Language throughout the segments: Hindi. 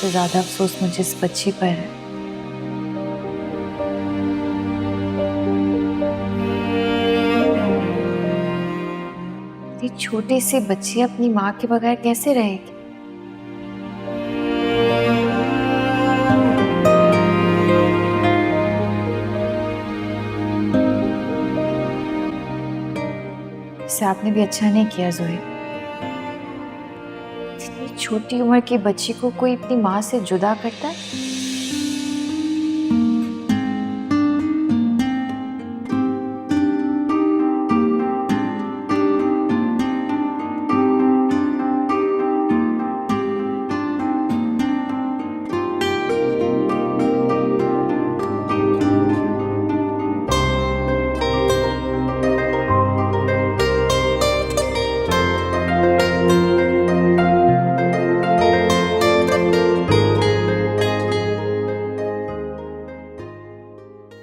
सबसे ज्यादा अफसोस मुझे इस बच्ची पर है। ये छोटी सी बच्ची अपनी माँ के बगैर कैसे रहेगी? इसे आपने भी अच्छा नहीं किया जोए। इतनी छोटी उम्र की बच्ची को कोई अपनी माँ से जुदा करता है?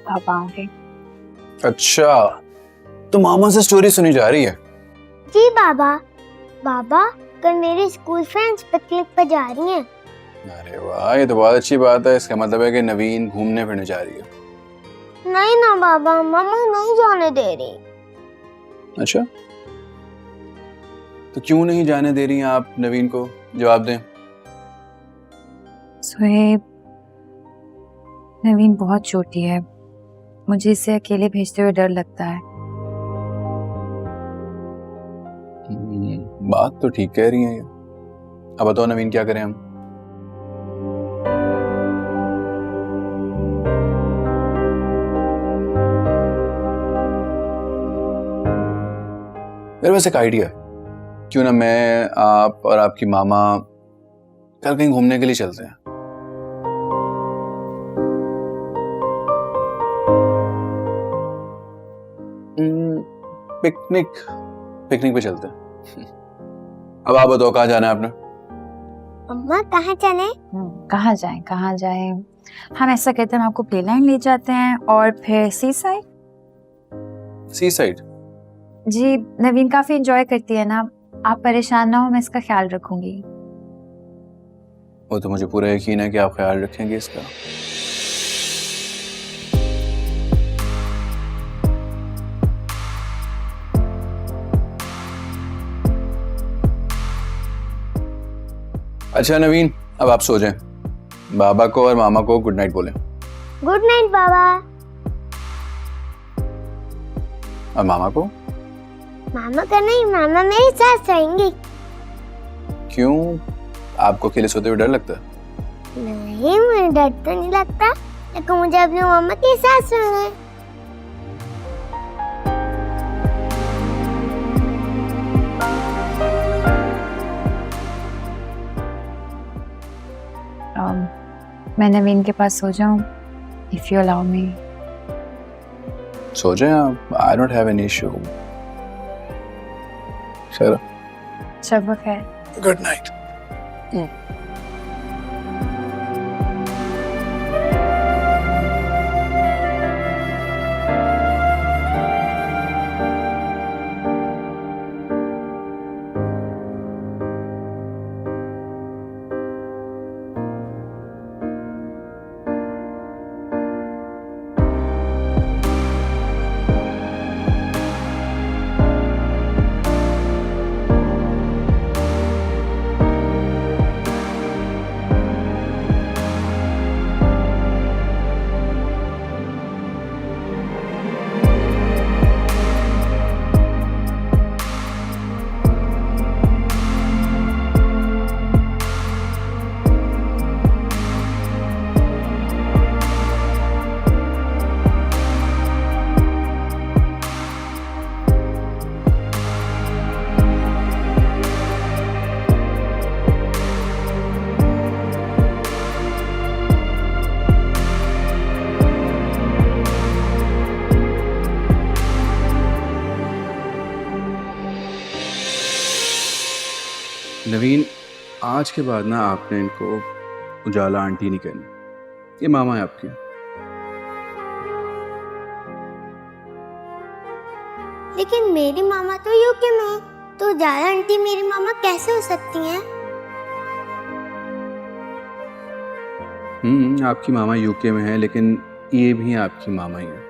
पापा आगे। अच्छा, तो मामा से स्टोरी सुनी जा रही है? जी बाबा। बाबा, कल मेरी स्कूल फ्रेंड्स पिकनिक पर जा रही हैं। अरे वाह, ये तो बहुत अच्छी बात है। इसका मतलब है कि नवीन घूमने फिरने जा रही है। नहीं ना बाबा, मम्मा नहीं जाने दे रही। अच्छा, तो क्यों नहीं जाने दे रही हैं आप नवीन को? जवाब दें। सुहेब, नवीन बहुत छोटी है, मुझे इसे अकेले भेजते हुए डर लगता है। बात तो ठीक कह रही हैं। अब बताओ नवीन, क्या करें हम? मेरे पास एक आइडिया है। क्यों ना मैं, आप और आपकी मामा कल कहीं घूमने के लिए चलते हैं? पिकनिक पे चलते हैं। अब आप बताओ, कहाँ जाना है आपने? अम्मा कहाँ चले? कहाँ जाएं, कहाँ जाएं? हम ऐसा कहते हैं, हम आपको प्लेलाइन ले जाते हैं और फिर सी साइड। सी साइड? जी, नवीन काफी एंजॉय करती है ना, आप परेशान ना हो, मैं इसका ख्याल रखूंगी। वो तो मुझे पूरा यकीन है कि आप ख्याल रखेंगे इसका। अच्छा नवीन, अब आप सो जाएं। बाबा को और मामा को गुड नाइट बोलें। गुड नाइट बाबा। और मामा को? मामा का नहीं, मामा मेरे साथ रहेंगी। क्यों, आपको अकेले सोते हुए डर लगता है? नहीं, मुझे डर तो नहीं लगता, लेकिन मुझे अपनी मामा के साथ सोना है। मैं नवीन के पास सो जाऊं, इफ यू अलाउ मी। सो जाएं आप, I don't have any issue. चलो, शब खैर। Good night. नवीन, आज के बाद ना आपने इनको उजाला आंटी नहीं कहनी। ये मामा है आपकी। लेकिन मेरी मामा तो यूके में है, तो उजाला आंटी मेरी मामा कैसे हो सकती हैं? आपकी मामा यूके में है, लेकिन ये भी आपकी मामा ही है।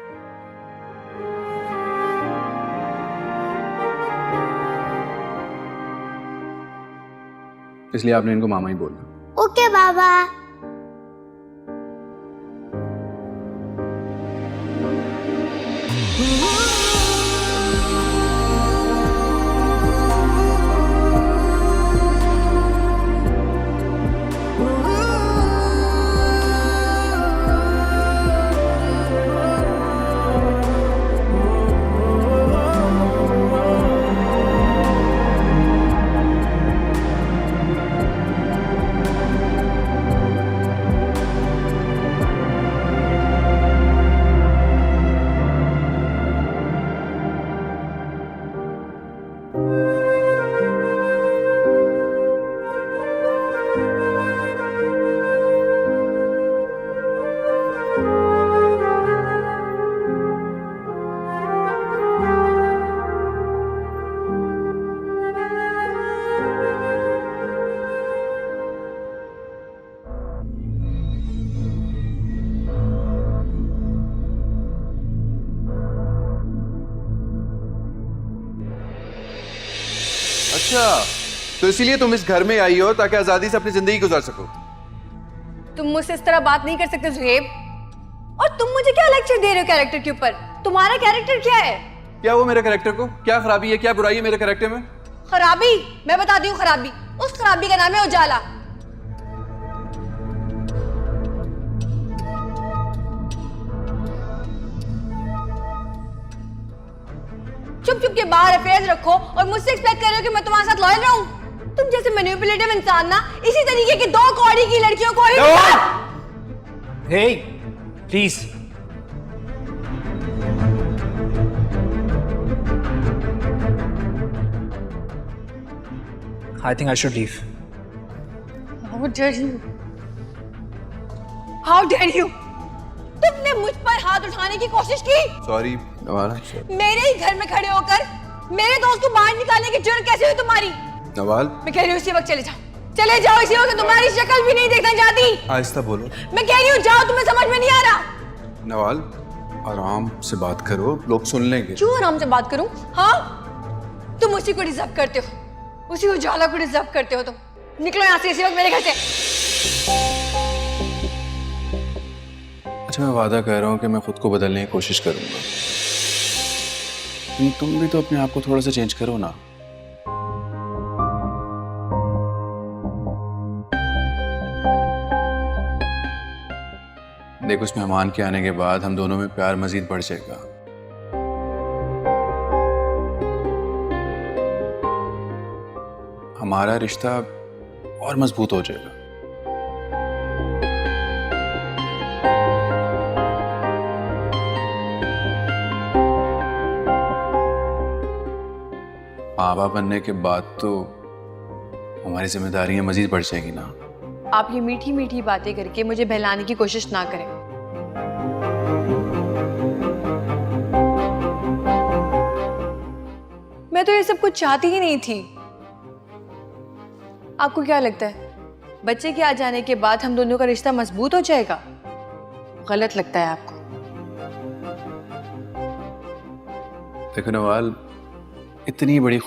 इसलिए आपने इनको मामा ही बोला। ओके बाबा। अच्छा, तो इसीलिए तुम इस घर में आई हो ताकि आजादी से अपनी जिंदगी गुजार सको। तुम मुझसे इस तरह बात नहीं कर सकते सुहेब। और तुम मुझे क्या लेक्चर दे रहे हो कैरेक्टर के ऊपर? तुम्हारा कैरेक्टर क्या है? क्या वो मेरे कैरेक्टर को क्या खराबी है, क्या बुराई है मेरे कैरेक्टर में? खराबी? मैं बताती हूँ खराबी। उस खराबी का नाम है उजाला। चुप चुप के बाहर अफेयर्स रखो और मुझसे एक्सपेक्ट कर रहे हो कि मैं तुम्हारे साथ लॉयल रहूं? तुम जैसे मैनिपुलेटिव इंसान ना इसी तरीके की 2 कौड़ी की लड़कियों को ही हे please. I think I should leave. How dare you? How dare you? तुमने मुझ पर हाथ उठाने की कोशिश की। सॉरी नवाल। मेरे ही घर में खड़े होकर मेरे दोस्त को बाहर निकालने की जुर्रत कैसे हुई तुम्हारी? नवाल, मैं कह रही हूँ इसी वक्त चले जाओ। चले जाओ इसी वक्त। तुम्हारी शक्ल भी नहीं देखना चाहती। आहिस्ता बोलो। मैं कह रही हूँ जाओ, तुम्हें समझ में नहीं आ रहा। नवाल, आराम से बात करो, लोग सुन लेंगे। क्यों आराम से बात करूं? हाँ, तुम उसी को डिजर्व करते हो, उसी उजाला को डिजर्व करते हो। तुम निकलो यहाँ से इसी वक्त मेरे घर से। अच्छा, मैं वादा कर रहा हूँ कि मैं खुद को बदलने की कोशिश करूंगा। तुम भी तो अपने आप को थोड़ा सा चेंज करो ना। देखो, उस मेहमान के आने के बाद हम दोनों में प्यार मजीद बढ़ जाएगा। हमारा रिश्ता और मजबूत हो जाएगा। माँ बाप बनने के बाद तो हमारी जिम्मेदारियां मजीद बढ़ जाएंगी ना। आप ये मीठी मीठी बातें करके मुझे बहलाने की कोशिश ना करें। मैं तो ये सब कुछ चाहती ही नहीं थी। आपको क्या लगता है बच्चे के आ जाने के बाद हम दोनों का रिश्ता मजबूत हो जाएगा? गलत लगता है आपको। देखो नवाल, इतनी बड़ी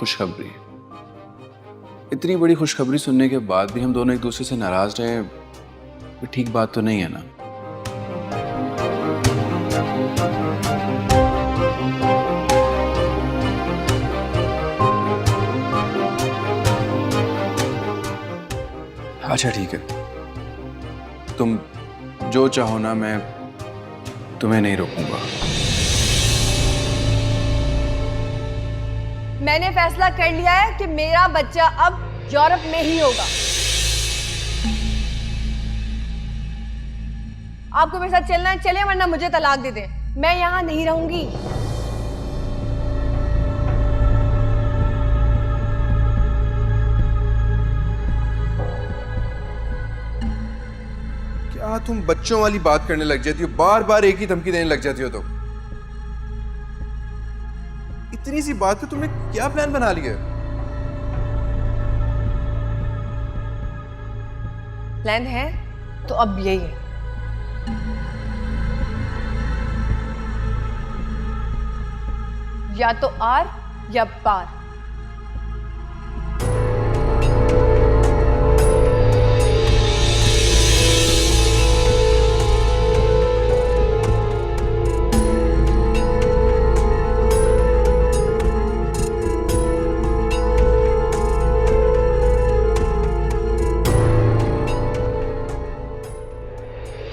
खुशखबरी सुनने के बाद भी हम दोनों एक दूसरे से नाराज रहे, तो ठीक बात तो नहीं है ना। अच्छा ठीक है, तुम जो चाहो ना, मैं तुम्हें नहीं रोकूंगा। मैंने फैसला कर लिया है कि मेरा बच्चा अब यूरोप में ही होगा। आपको मेरे साथ चलना है चले, वरना मुझे तलाक दे दें। मैं यहां नहीं रहूंगी। क्या तुम बच्चों वाली बात करने लग जाती हो? बार बार एक ही धमकी देने लग जाती हो। तो इतनी सी बात पे तुमने क्या प्लान बना लिया? प्लान है तो अब यही है। या तो आर या पार।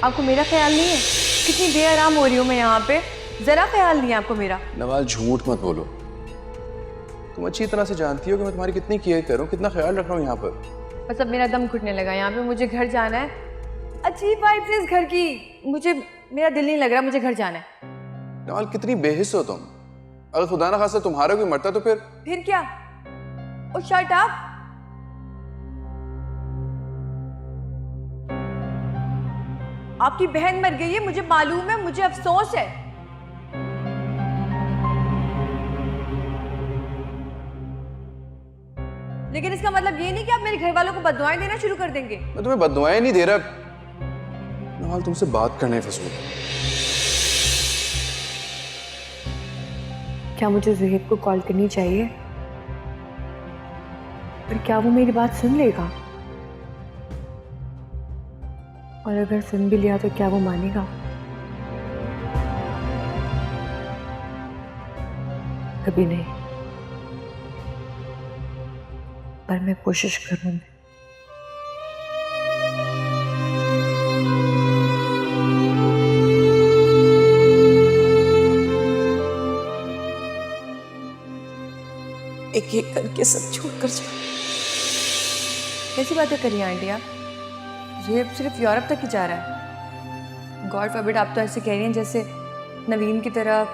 आपको मेरा ख्याल नहीं है? कितनी बेआराम हो रही हूँ मैं यहाँ पे, जरा ख्याल नहीं है आपको मेरा? नवाल झूठ मत बोलो, तुम अच्छी तरह से जानती हो कि मैं तुम्हारी कितनी केयर कर रहा हूँ, कितना ख्याल रख रहा हूँ यहाँ पर। बस अब मेरा दम घुटने लगा यहाँ पे, मुझे घर जाना है। अजीब वाइब्स है इस घर की, मुझे मेरा दिल नहीं लग रहा, मुझे घर जाना है। नवाल कितनी बेहिस हो तुम, अगर खुदा ना खास्ता तुम्हारा कोई मरता तो फिर क्या? ओ शट अप। आपकी बहन मर गई है, मुझे मालूम है, मुझे अफसोस है। लेकिन इसका मतलब ये नहीं कि आप मेरे घर वालों को बददुआएं देना शुरू कर देंगे। मैं तुम्हें बददुआएं नहीं दे रहा नवाल, तुमसे बात करने फसूल। क्या मुझे ज़ुहैब को कॉल करनी चाहिए? पर क्या वो मेरी बात सुन लेगा? और अगर सुन भी लिया तो क्या वो मानेगा? कभी नहीं, पर मैं कोशिश करूंगी। एक एक करके सब छोड़कर जा। कैसी बातें करी आंटी आप? ज़ुहैब सिर्फ यूरोप तक ही जा रहा है। गॉड फॉरबिड, आप तो ऐसे कह रही हैं जैसे नवीन की तरह।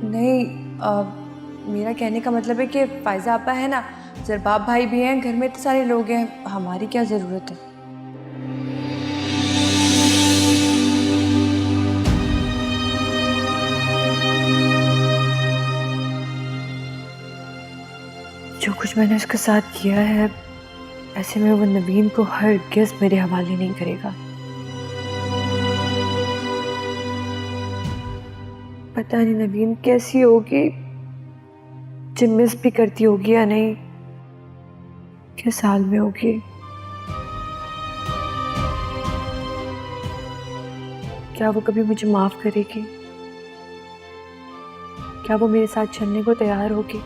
नहीं, मेरा कहने का मतलब है कि फायजा आपा है ना, जरबाब भाई भी हैं, घर में इतने सारे लोग हैं, हमारी क्या ज़रूरत है? जो कुछ मैंने उसके साथ किया है, ऐसे में वो नवीन को हरगिज़ मेरे हवाले नहीं करेगा। पता नहीं नवीन कैसी होगी, जिम मिस भी करती होगी या नहीं, किस हाल में होगी। क्या वो कभी मुझे माफ करेगी? क्या वो मेरे साथ चलने को तैयार होगी?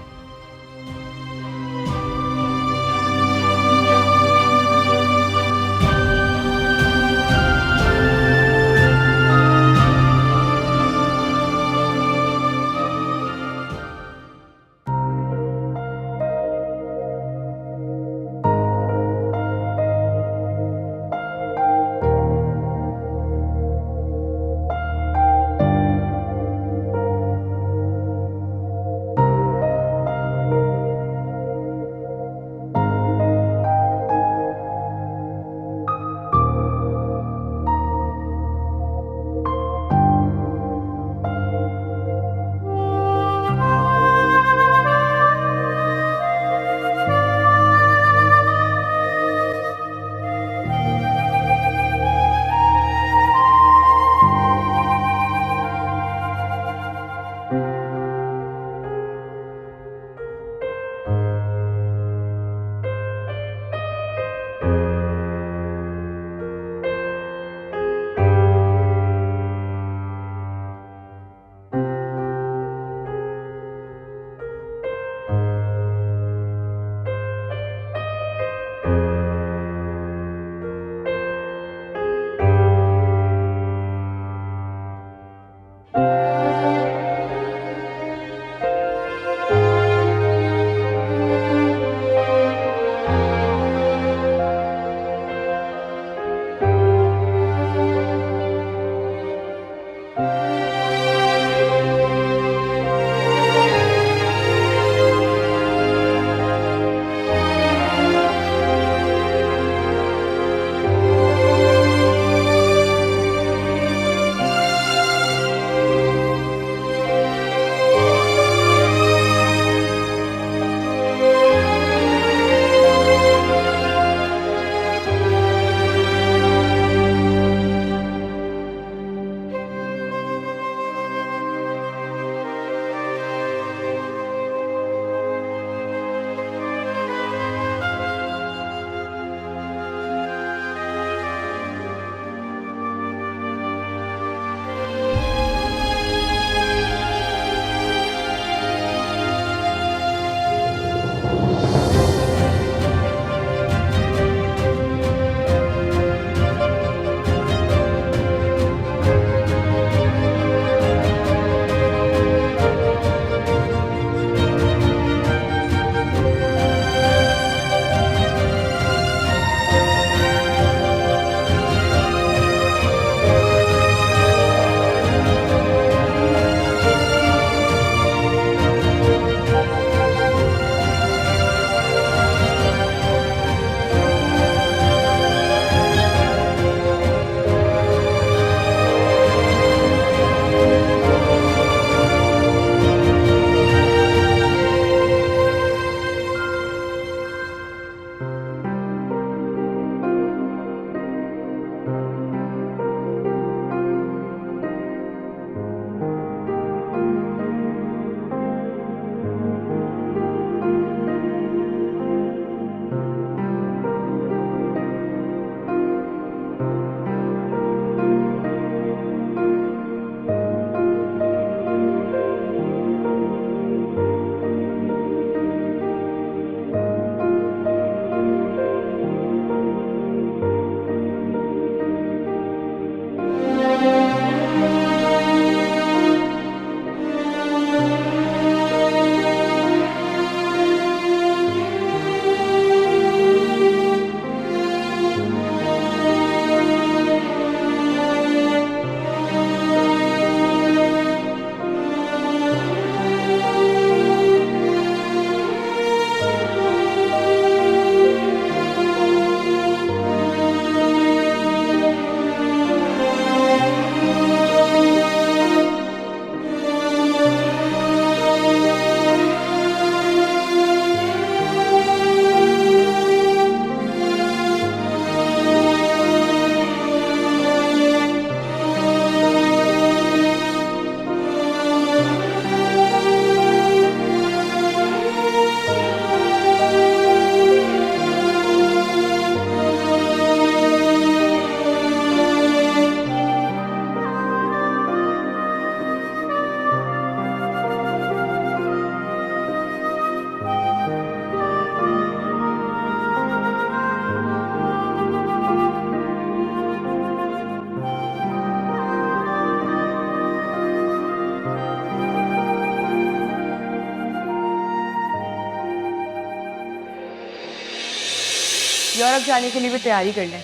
यूरोप जाने के लिए भी तैयारी कर लें।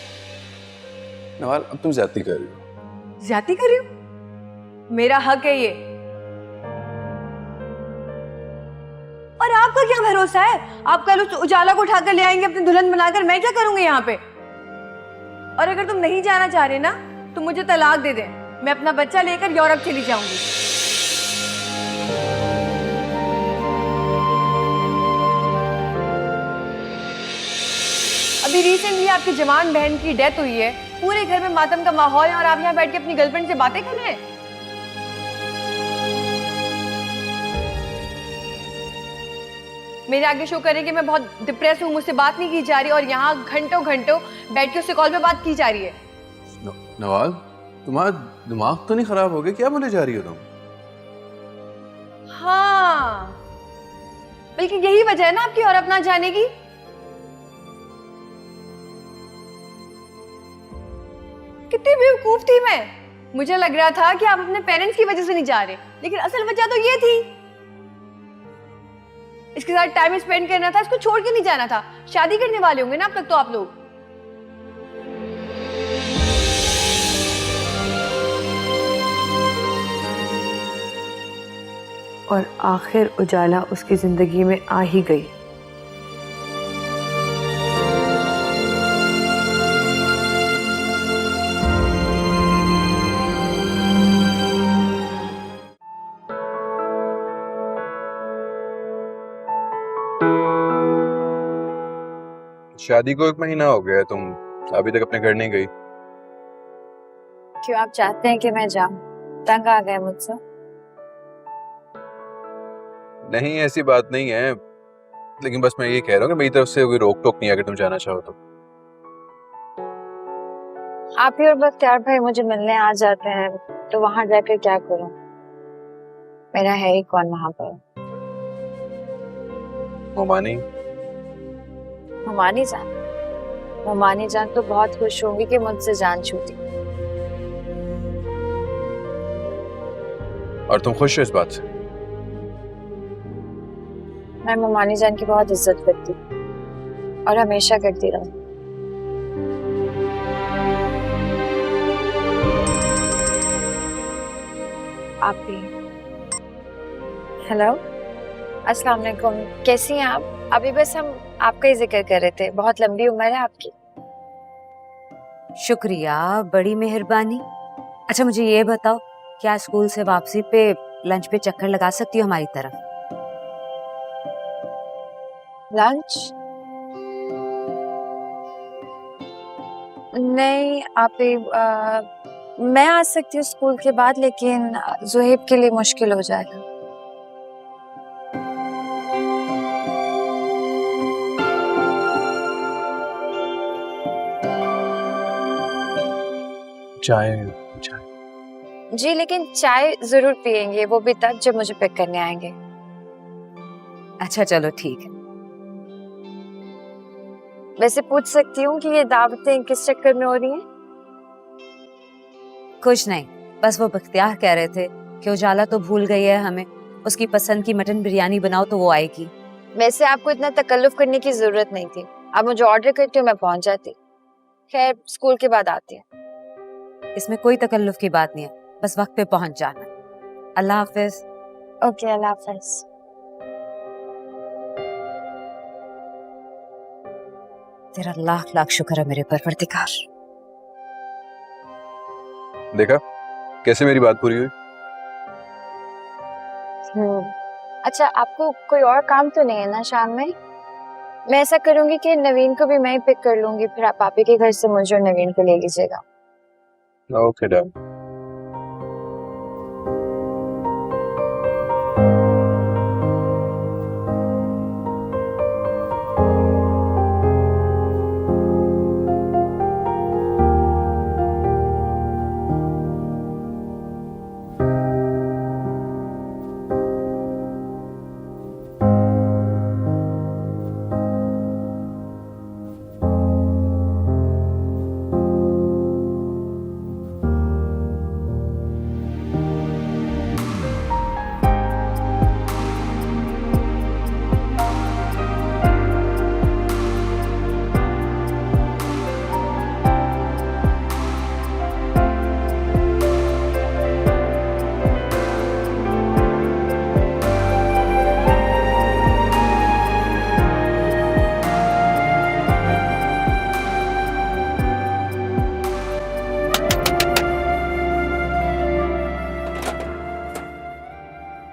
नवाल, अब तुम ज्यादती कर रही हो। ज्यादती कर रही हूँ? मेरा हक है ये। और आपका क्या भरोसा है? आप कल उस उजाला को उठाकर ले आएंगे अपनी दुल्हन बनाकर, मैं क्या करूंगी यहाँ पे? और अगर तुम नहीं जाना चाह रहे ना तो मुझे तलाक दे दें, मैं अपना बच्चा लेकर यूरोप चली जाऊंगी। अभी रिसेंटली आपकी जवान बहन की डेथ हुई है, पूरे घर में मातम का माहौल है और आप यहाँ बैठ के अपनी गर्लफ्रेंड से बातें कर रहे हैं। मेरे आगे शो करें कि मैं बहुत डिप्रेस हूँ, मुझसे बात नहीं की जा रही, और यहाँ घंटों घंटों बैठ के उससे कॉल पे बात की जा रही है। नवाल, तुम्हारा दिमाग तो नहीं खराब हो गया? क्या बोले जा रही हो तुम? हाँ, बल्कि यही वजह है ना आपकी यूरोप ना जाने की। कितनी बेवकूफ थी मैं। मुझे लग रहा था कि आप अपने पेरेंट्स की वजह से नहीं जा रहे, लेकिन असल वजह तो ये थी। इसके साथ टाइम स्पेंड करना था, इसको छोड़ के नहीं जाना था। शादी करने वाले होंगे ना अब तक तो आप लोग। और आखिर उजाला उसकी जिंदगी में आ ही गई। शादी को 1 महीना हो गया है, तुम अभी तक अपने घर नहीं गई। क्यों आप चाहते हैं कि मैं जाऊं? तंग आ गए मुझसे? नहीं, ऐसी बात नहीं है, लेकिन बस मैं ये कह रहा हूँ कि मेरी तरफ से कोई रोक टोक नहीं है अगर तुम जाना चाहो तो। आप ही और बख्तियार भाई मुझे मिलने आ जाते हैं तो वहां जाकर क्या करूं? मेरा है ही कौन वहां पर? मोमानी। मोमानी जान तो बहुत खुश होंगी कि मुझसे जान छूटी। और तुम खुश हो इस बात से? मैं मोमानी जान की बहुत इज्जत करती हूँ और हमेशा करती रहूं। आप भी। हेलो, अस्सलाम वालेकुम, कैसी हैं आप? अभी बस हम आपका ही जिक्र कर रहे थे, बहुत लंबी उम्र है आपकी। शुक्रिया, बड़ी मेहरबानी। अच्छा मुझे ये बताओ, क्या स्कूल से वापसी पे लंच पे चक्कर लगा सकती हो हमारी तरफ? लंच? नहीं आप ही, मैं आ सकती हूँ स्कूल के बाद, लेकिन जुहेब के लिए मुश्किल हो जाएगा। चाय। जी, लेकिन चाय जरूर पियेंगे, वो भी तब जब मुझे पिक करने आएंगे। अच्छा चलो ठीक है। वैसे पूछ सकती हूँ कि ये दावतें किस चक्कर में हो रही हैं? कुछ नहीं, बस वो बख्तियार कह रहे थे कि उजाला तो भूल गई है हमें, उसकी पसंद की मटन बिरयानी बनाओ तो वो आएगी। वैसे आपको इतना तकल्लुफ करने की जरूरत नहीं थी, आप मुझे ऑर्डर करती हो, मैं पहुंच जाती। खैर स्कूल के बाद आती है। इसमें कोई तकल्लुफ की बात नहीं है, बस वक्त पे पहुंच जाना। अल्लाह हाफिज। ओके, अल्लाह हाफिज। तेरा लाख लाख शुक्र है मेरे परवरदिगार। देखा कैसे मेरी बात पूरी हुई? अच्छा, आपको कोई और काम तो नहीं है ना शाम में? मैं ऐसा करूंगी कि नवीन को भी मैं ही पिक कर लूंगी, फिर आप पापी के घर से मुझे और नवीन को ले लीजिएगा। Okay done.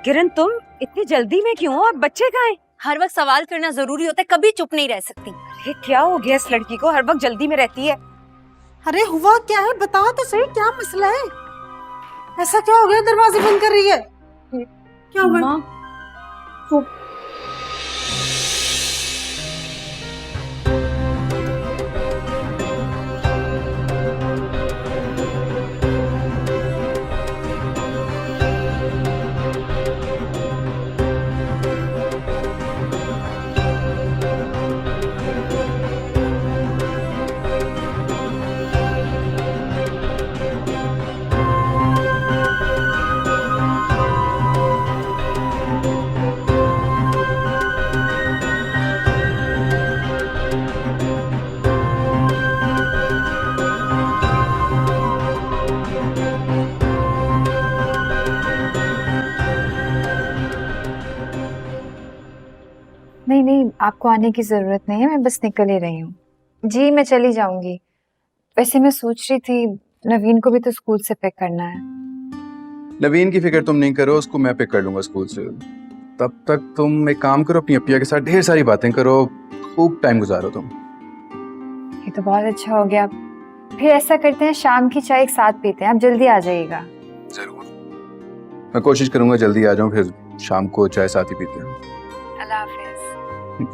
किरण तुम इतनी जल्दी में क्यों हो? और बच्चे कहाँ हैं? हर वक्त सवाल करना जरूरी होता है, कभी चुप नहीं रह सकती। ये क्या हो गया इस लड़की को? हर वक्त जल्दी में रहती है। अरे हुआ क्या है, बताओ तो सही, क्या मसला है? ऐसा क्या हो गया, दरवाजे बंद कर रही है? क्या हुआ? नहीं नहीं, आपको आने की जरूरत नहीं है, मैं बस निकल ही रही हूँ। जी मैं चली जाऊंगी। वैसे मैं सोच रही थी नवीन को भी तो स्कूल से पिक करना है। नवीन की फिक्र तुम नहीं करो, उसको मैं पिक कर लूंगा स्कूल से। तब तक तुम एक काम करो, अपनी अप्पिया के साथ ढेर सारी बातें करो, खूब टाइम गुजारो तुम। ये तो बहुत अच्छा हो गया। फिर ऐसा करते हैं, शाम की चाय एक साथ पीते हैं, आप जल्दी आ जाइएगा। जरूर, मैं कोशिश करूंगा जल्दी आ जाऊं, फिर शाम को चाय साथ ही पीते हैं। अल्लाह हाफिज।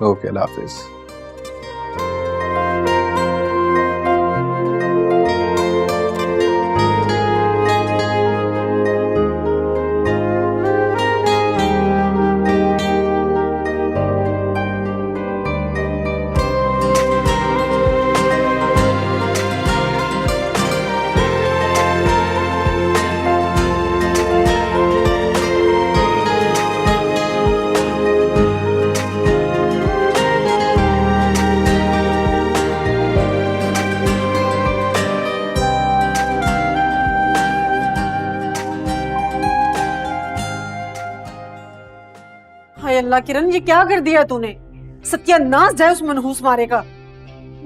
ओके, अल्लाह हाफिज। हाय अल्लाह किरण, ये क्या कर दिया तूने? सत्यानाश जाए उस मनहूस मारे का।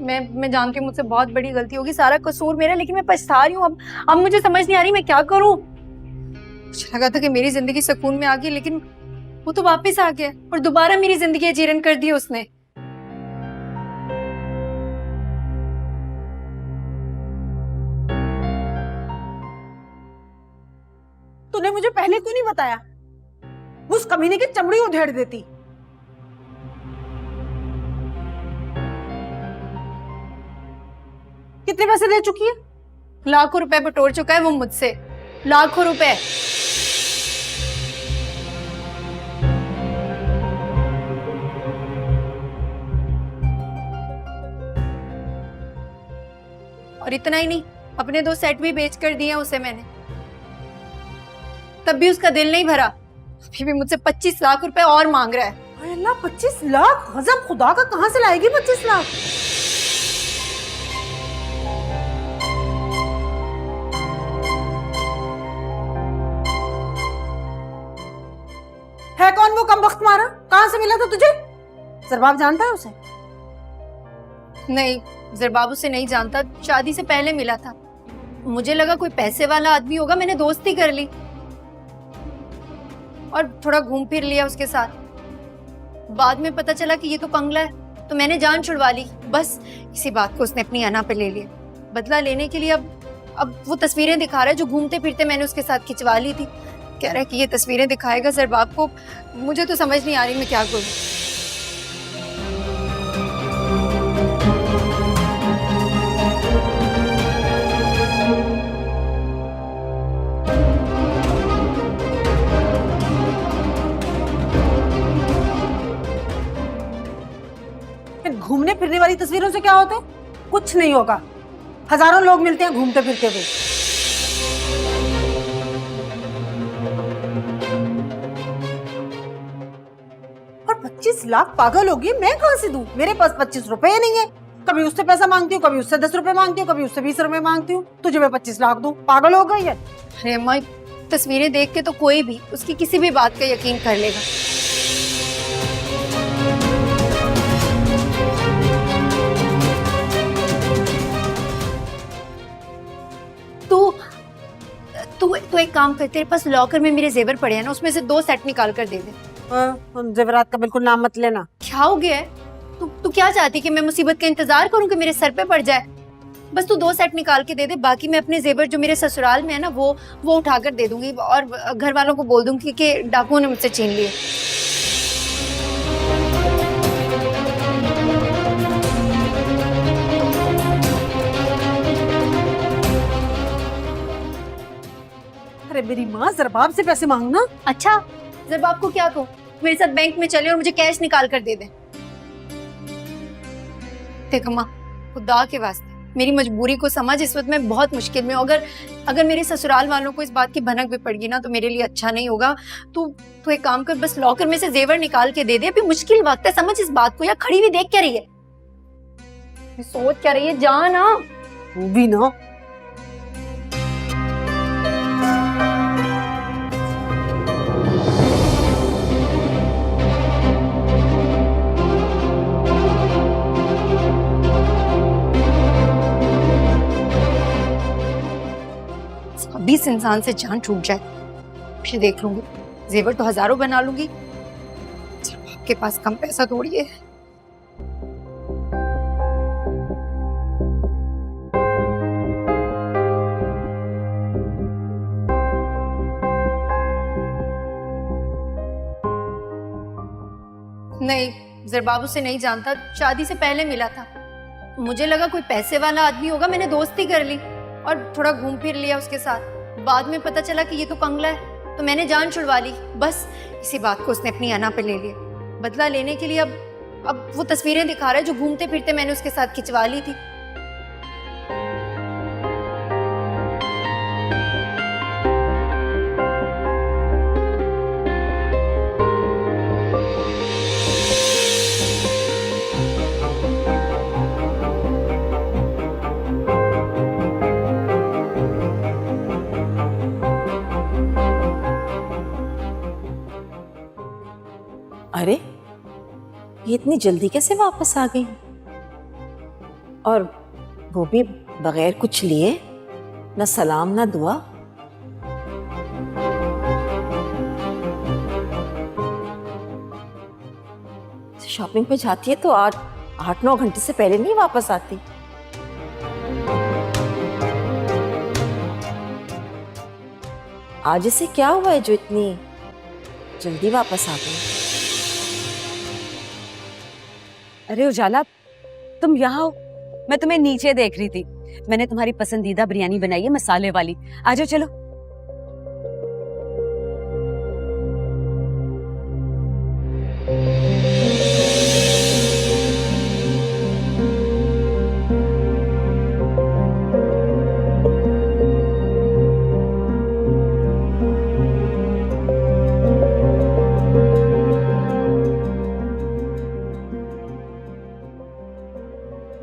मैं जानती हूँ मुझसे बहुत बड़ी गलती होगी, सारा कसूर मेरा, लेकिन मैं पछता रही हूँ। अब मुझे समझ नहीं आ रही मैं क्या करूँ। मुझे लगा था कि मेरी जिंदगी सुकून में आ गई, लेकिन वो तो वापस आ गया और दोबारा मेरी जिंदगी जीरन कर दी उसने। तूने मुझे पहले क्यों नहीं बताया? उस कमीने की चमड़ी उधेड़ देती। कितने पैसे दे चुकी है? लाखों रुपए बटोर चुका है वो मुझसे, लाखों रुपए। और इतना ही नहीं, अपने 2 सेट भी बेच कर दिए उसे मैंने, तब भी उसका दिल नहीं भरा। अभी भी मुझसे 25 लाख रुपए और मांग रहा है। हाय अल्लाह, 25 लाख? गजब, खुदा का, कहां से लाएगी 25 लाख? है कौन वो कमबख्त मारा? कहां से मिला था तुझे? सरबाब जानता है उसे? नहीं, जरबाबू से नहीं जानता, शादी से पहले मिला था। मुझे लगा कोई पैसे वाला आदमी होगा, मैंने दोस्ती कर ली और थोड़ा घूम फिर लिया उसके साथ। बाद में पता चला कि ये तो कंगला है, तो मैंने जान छुड़वा ली। बस इसी बात को उसने अपनी अना पे ले लिया। बदला लेने के लिए अब वो तस्वीरें दिखा रहा है जो घूमते फिरते मैंने उसके साथ खिंचवा ली थी। कह रहा है कि ये तस्वीरें दिखाएगा जरबाब को। मुझे तो समझ नहीं आ रही मैं क्या करूं। घूमने फिरने वाली तस्वीरों से क्या होता है? कुछ नहीं होगा। हजारों लोग मिलते हैं घूमते फिरते हुए। और 25 लाख पागल होगी, मैं कहां से दूं? मेरे पास 25 रुपए नहीं है। कभी उससे पैसा मांगती हूँ, कभी उससे 10 रुपए मांगती हूँ, कभी उससे 20 रुपए मांगती हूँ। तुझे मैं 25 लाख दूं? पागल हो गई है? अरे अम्मा, तस्वीरें देख के तो कोई भी उसकी किसी भी बात का यकीन कर लेगा। तू एक काम कर, तेरे पास लॉकर में मेरे जेवर पड़े हैं ना, उसमें से 2 सेट निकाल कर दे दे। उन जेवरात का बिल्कुल नाम मत लेना। क्या हो गया है? तू क्या चाहती कि मैं मुसीबत का इंतजार करूं कि मेरे सर पे पड़ जाए? बस तू 2 सेट निकाल के दे दे, बाकी मैं अपने जेवर जो मेरे ससुराल में है ना वो उठा कर दे दूंगी और घर वालों को बोल दूंगी कि डाकुओं ने मुझसे छीन लिए। अरे मेरी माँ, जरबाब से पैसे मांगना। अच्छा, जब आपको क्या कहूँ, मेरे साथ बैंक में चले और मुझे कैश निकाल कर दे दे। देख अम्मा, खुदा के वास्ते मेरी मजबूरी को समझ, इस वक्त मैं बहुत मुश्किल में हूँ। अगर मेरे ससुराल वालों को इस बात की भनक भी पड़गी ना तो मेरे लिए अच्छा नहीं होगा। तू एक काम कर, बस लॉकर में से जेवर निकाल के दे दे। अभी मुश्किल वक्त है, समझ इस बात को। या खड़ी हुई देख क्या रही है, सोच क्या रही है? जा ना। तू भी ना। अभी इस इंसान से जान छूट जाए फिर देख लूंगी। जेवर तो हजारों बना लूंगी, आपके पास कम पैसा थोड़ी है। नहीं, जरबाबू से नहीं जानता, शादी से पहले मिला था। मुझे लगा कोई पैसे वाला आदमी होगा, मैंने दोस्ती कर ली और थोड़ा घूम फिर लिया उसके साथ। बाद में पता चला कि ये तो कंगला है, तो मैंने जान छुड़वा ली। बस इसी बात को उसने अपनी अना पे ले लिया। बदला लेने के लिए अब वो तस्वीरें दिखा रहा है जो घूमते फिरते मैंने उसके साथ खिंचवा ली थी। अरे, ये इतनी जल्दी कैसे वापस आ गई? और वो भी बगैर कुछ लिए, ना सलाम ना दुआ। शॉपिंग पे जाती है तो 8-9 घंटे से पहले नहीं वापस आती। आज इसे क्या हुआ है जो इतनी जल्दी वापस आ गई? अरे उजाला, तुम यहाँ हो, मैं तुम्हें नीचे देख रही थी। मैंने तुम्हारी पसंदीदा बिरयानी बनाई है, मसाले वाली। आ जाओ, चलो।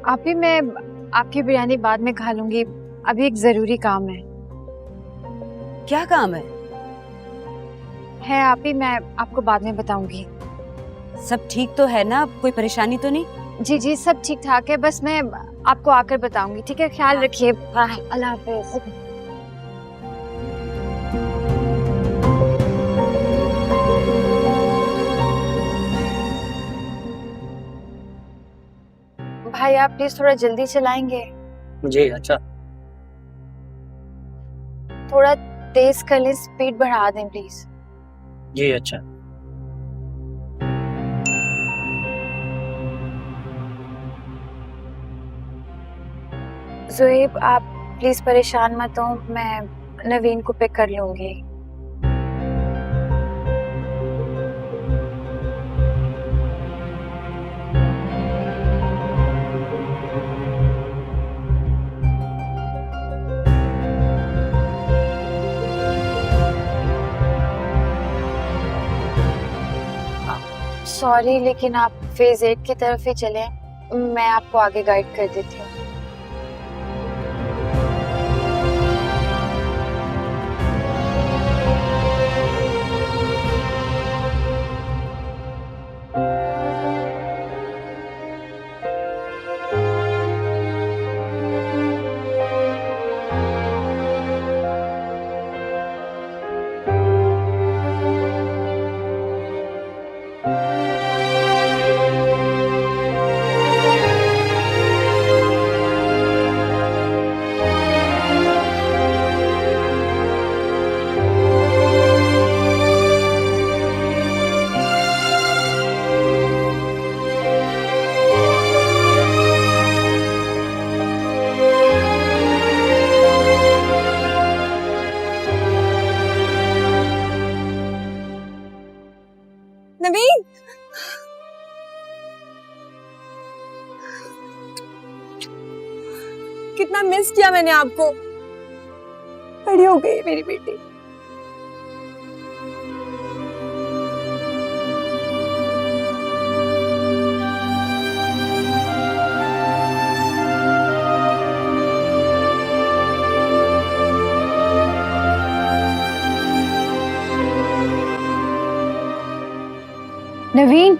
आप ही, मैं आपकी बिरयानी बाद में खा लूंगी, अभी एक जरूरी काम है। क्या काम है? आप ही, मैं आपको बाद में बताऊंगी। सब ठीक तो है ना? कोई परेशानी तो नहीं? जी जी, सब ठीक ठाक है, बस मैं आपको आकर बताऊंगी। ठीक है, ख्याल रखिए। अल्लाह हाफिज। भाई, आप प्लीज थोड़ा जल्दी चलाएंगे? जी अच्छा। थोड़ा तेज कर लें, स्पीड बढ़ा दें प्लीज। जी अच्छा। ज़ुएब, आप प्लीज परेशान मत हो, मैं नवीन को पिक कर लूंगी। सॉरी, लेकिन आप फेज 8 की तरफ ही चलें, मैं आपको आगे गाइड कर देती हूँ। नवीन, कितना मिस किया मैंने आपको। बड़ी हो गई मेरी बेटी। नवीन